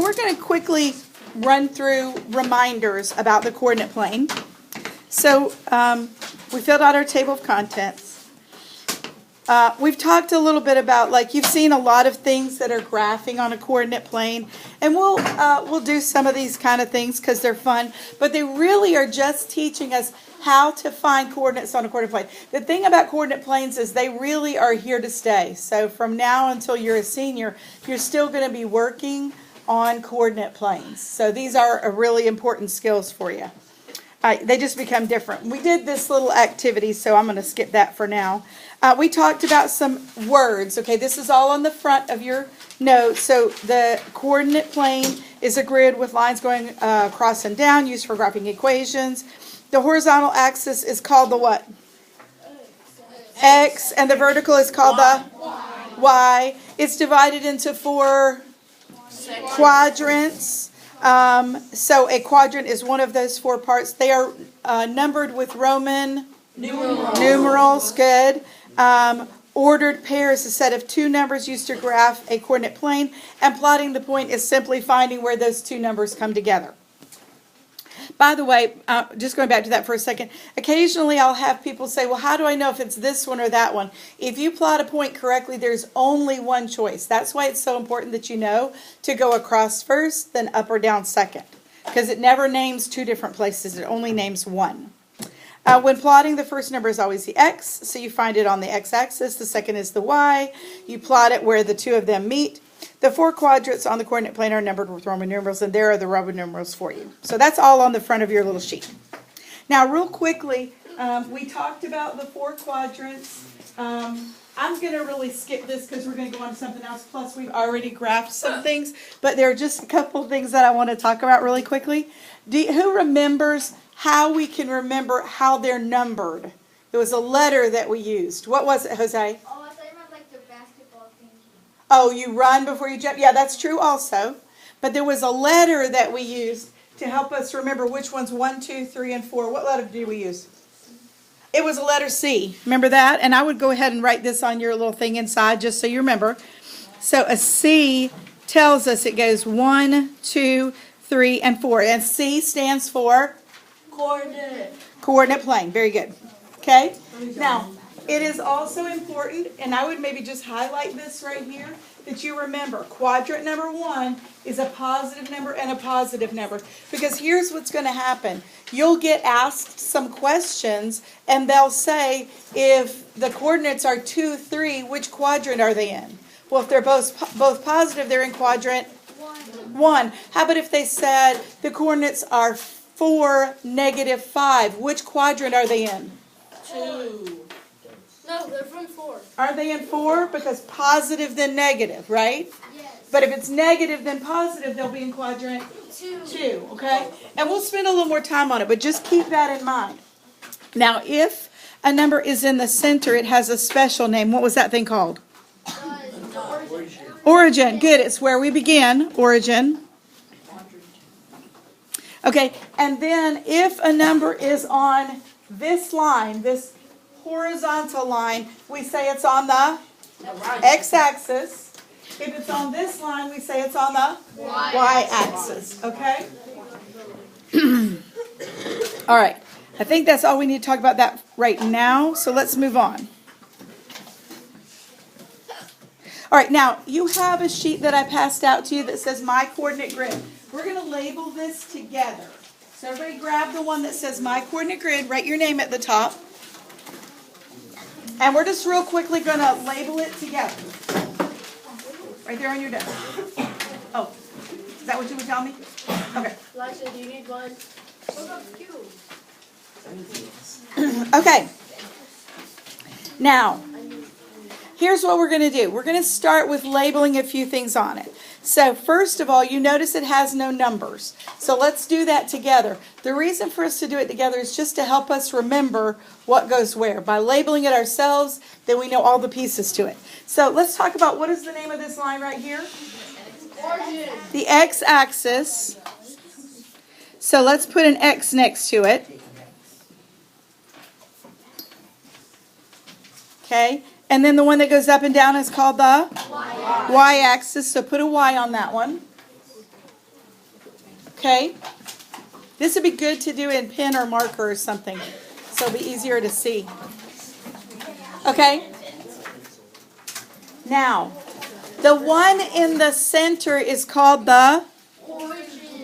So we're going to quickly run through reminders about the coordinate plane. So we filled out our table of contents. We've talked a little bit about, like, you've seen a lot of things that are graphing on a coordinate plane, and we'll do some of these kind of things because they're fun, but they really are just teaching us how to find coordinates on a coordinate plane. The thing about coordinate planes is they really are here to stay. So from now until you're a senior, you're still going to be working on coordinate planes. So these are a really important skills for you. They just become different. We did this little activity, so I'm going to skip that for now. We talked about some words. Okay, this is all on the front of your notes. So the coordinate plane is a grid with lines going across and down, used for graphing equations. The horizontal axis is called the what? X. And the vertical is called the Y. It's divided into 4 quadrants. So a quadrant is one of those 4 parts. They are numbered with Roman numerals. Good. Ordered pair is a set of 2 numbers used to graph a coordinate plane, and plotting the point is simply finding where those 2 numbers come together. By the way, just going back to that for a second, occasionally I'll have people say, well, how do I know if it's this one or that one? If you plot a point correctly, there's only one choice. That's why it's so important that you know to go across first, then up or down second, because it never names 2 different places. It only names one. When plotting, the first number is always the x, so you find it on the x-axis. The second is the y. You plot it where the 2 of them meet. The 4 quadrants on the coordinate plane are numbered with Roman numerals, and there are the Roman numerals for you. So that's all on the front of your little sheet. Now, real quickly, we talked about the 4 quadrants. I'm going to really skip this because we're going to go on to something else. Plus, we've already graphed some things, but there are just a couple of things that I want to talk about really quickly. Who remembers how we can remember how they're numbered? It was a letter that we used. What was it, Jose? Oh, I thought you meant like the basketball thing. Oh, you run before you jump? Yeah, that's true also. But there was a letter that we used to help us remember which one's 1, 2, 3, and 4. What letter did we use? It was a letter C. Remember that? And I would go ahead and write this on your little thing inside just so you remember. So a C tells us it goes 1, 2, 3, and 4. And C stands for? Coordinate. Coordinate plane. Very good. Okay? Now, it is also important, and I would maybe just highlight this right here, that you remember quadrant number 1 is a positive number and a positive number. Because here's what's going to happen. You'll get asked some questions, and they'll say, if the coordinates are 2, 3, which quadrant are they in? Well, if they're both positive, they're in quadrant 1. How about if they said the coordinates are 4, negative 5, which quadrant are they in? 2. No, they're from 4. Are they in 4? Because positive then negative, right? Yes. But if it's negative then positive, they'll be in quadrant 2, okay? And we'll spend a little more time on it, but just keep that in mind. Now, if a number is in the center, it has a special name. What was that thing called? Origin. Good. It's where we begin. Origin. Okay, and then if a number is on this line, this horizontal line, we say it's on the x-axis. If it's on this line, we say it's on the y-axis. Okay? All right. I think that's all we need to talk about that right now, so let's move on. All right, now, you have a sheet that I passed out to you that says My Coordinate Grid. We're going to label this together. So everybody grab the one that says My Coordinate Grid, write your name at the top. And we're just real quickly going to label it together. Right there on your desk. Oh, is that what you would tell me? Okay. Alexa, do you need one? What about you? Okay. Now, here's what we're going to do. We're going to start with labeling a few things on it. So first of all, you notice it has no numbers. So let's do that together. The reason for us to do it together is just to help us remember what goes where. By labeling it ourselves, then we know all the pieces to it. So let's talk about, what is the name of this line right here? Origin. The x-axis. So let's put an X next to it. Okay, and then the one that goes up and down is called the y-axis, so put a Y on that one. Okay? This would be good to do in pen or marker or something, so it'll be easier to see. Okay? Now, the one in the center is called the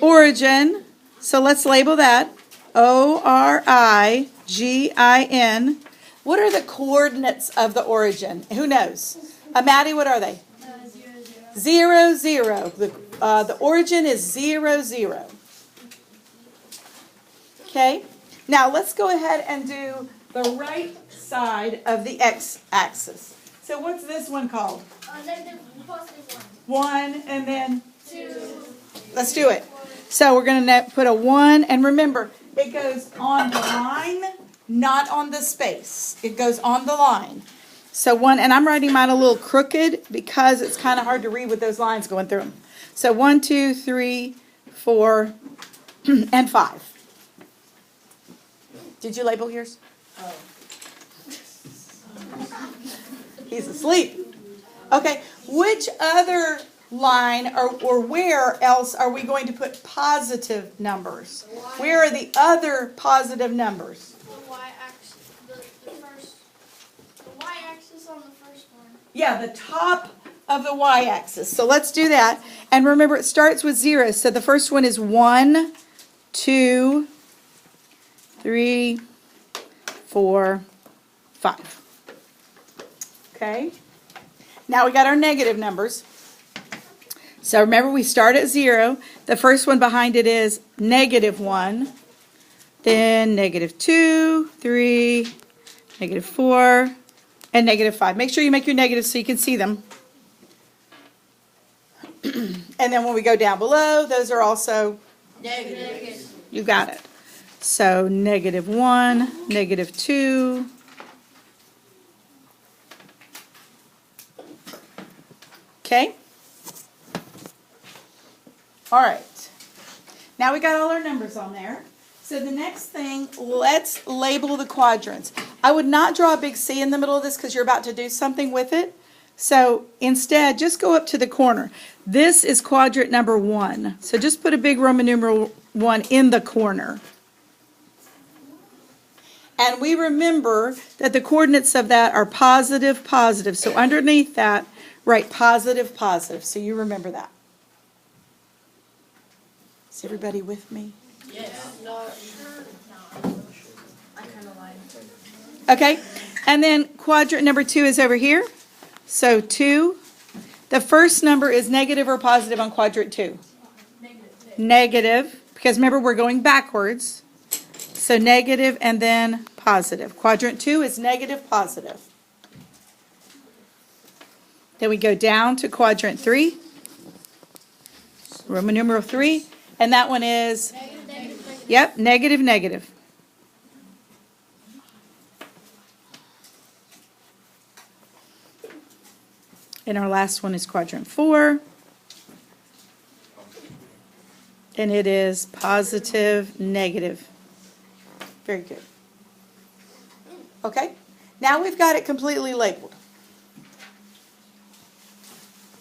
origin. So let's label that. O-R-I-G-I-N. What are the coordinates of the origin? Who knows? Maddie, what are they? 0, 0. The origin is 0, 0. Okay? Now let's go ahead and do the right side of the x-axis. So what's this one called? Negative positive 1 and then 2. let's do it. So we're going to put a 1, and remember, it goes on the line, not on the space. It goes on the line. So 1, and I'm writing mine a little crooked because it's kind of hard to read with those lines going through them. So 1, 2, 3, 4, and 5. Did you label yours? Oh. He's asleep. Okay, which other line or where else are we going to put positive numbers? Where are the other positive numbers? The y-axis, the y-axis on the first one. Yeah, the top of the y-axis. So let's do that. And remember, it starts with 0. So the first one is 1, 2, 3, 4, 5. Okay? Now we got our negative numbers. So remember, we start at 0. The first one behind it is -1. Then -2, 3, -4, and -5. Make sure you make your negatives so you can see them. And then when we go down below, those are also Negative. You got it. So -1, -2. Okay? All right. Now we got all our numbers on there. So the next thing, let's label the quadrants. I would not draw a big C in the middle of this because you're about to do something with it. So instead, just go up to the corner. This is quadrant number 1. So just put a big Roman numeral 1 in the corner. And we remember that the coordinates of that are positive, positive. So underneath that, write positive, positive. So you remember that. Is everybody with me? Yes. No. I kind of lied. Okay. And then quadrant number 2 is over here. So 2. The first number is negative or positive on quadrant 2? Negative. Because remember, we're going backwards. So negative and then positive. Quadrant 2 is negative, positive. Then we go down to quadrant 3. Roman numeral 3. And that one is, yep, negative, negative. And our last one is quadrant 4. And it is positive, negative. Very good. Okay, now we've got it completely labeled.